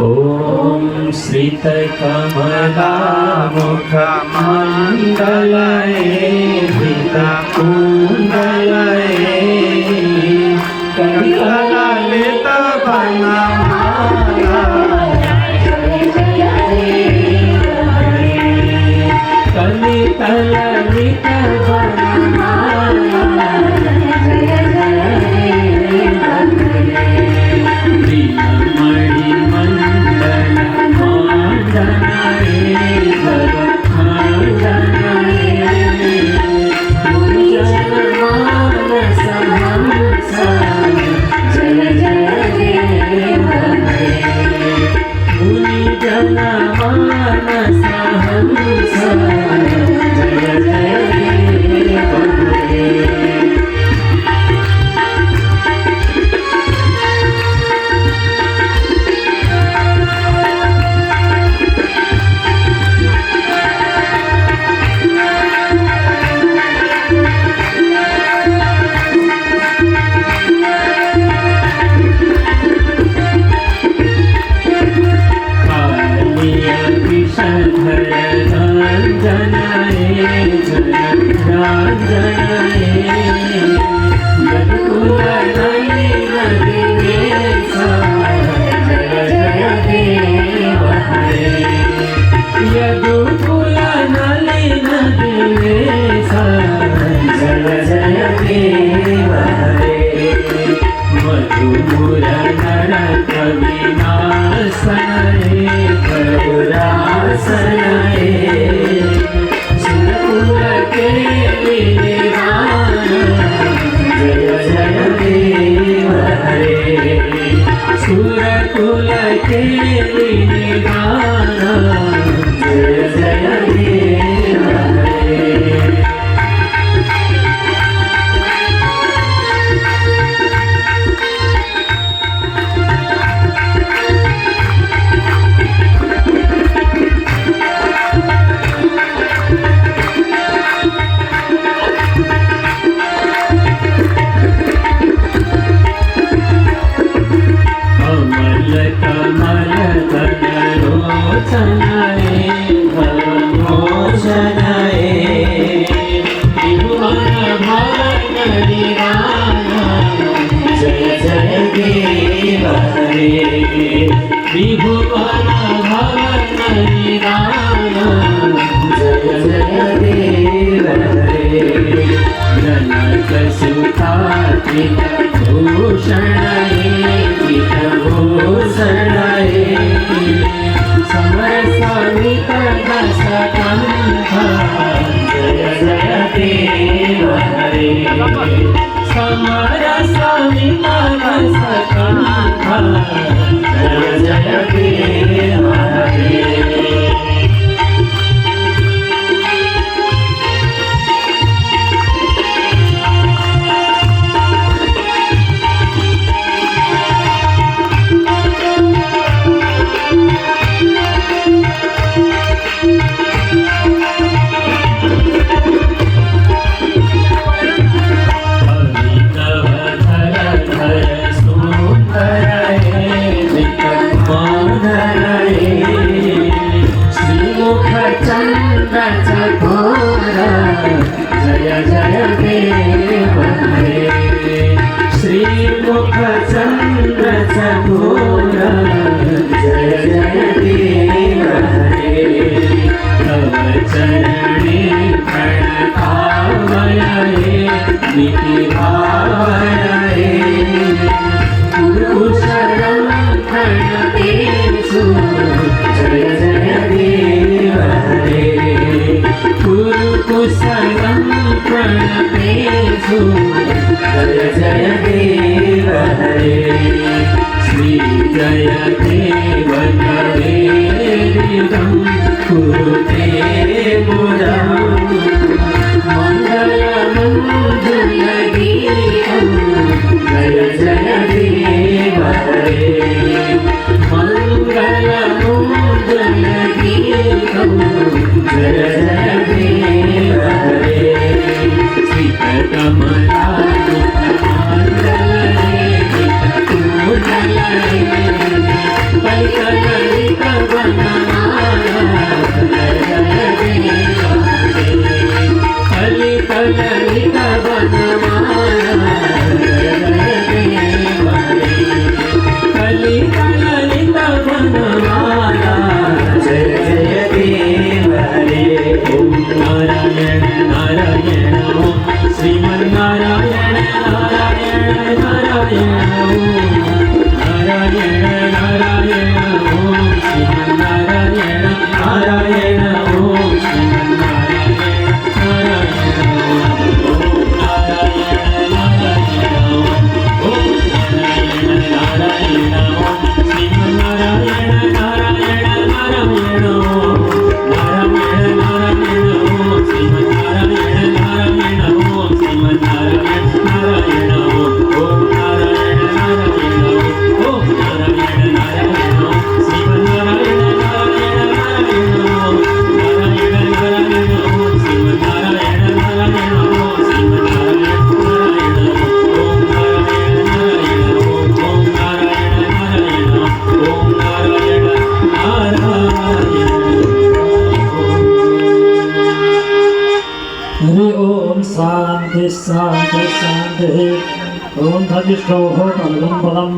ॐ श्रितकमलामुखमण्डलये धृतकुण्डलये कलितललितवनमाला कलितललितवनमाला कमला મારા જય જય દેવ રે ઓમ નારાયણ નારાયણ ઓમ શ્રીમન નારાયણ નારાયણ નારાયણ ઓમ નારાયણ નારાયણ ઓમ શ્રીમન નારાયણ નારાયણ ઓમ શ્રીમન નારાયણ નારાયણ ઓમ નારાયણ નારાયણ ઓમ નારાયણ નારાયણ ઓમ શ્રીમન નારાયણ નારાયણ નારાયણ ઓમ નારાયણ નારાયણ ઓમ શ્રીમન નારાયણ નારાયણ ઓમ શ્રીમન નારાયણ નારાયણ ઓમ નારાયણ નારાયણ ઓમ નારાયણ નારાયણ ઓમ શ્રીમન નારાયણ નારાયણ નારાયણ ઓમ નારાયણ નારાયણ ઓમ શ્રીમન નારાયણ નારાયણ ઓમ શ્રીમન નારાયણ નારાયણ ઓમ નારાયણ નારાયણ ઓમ નારાયણ નારાયણ ઓમ નારાયણ हरि ओम शांति शांति शांति ओम धनिष्ठो कलगम बलम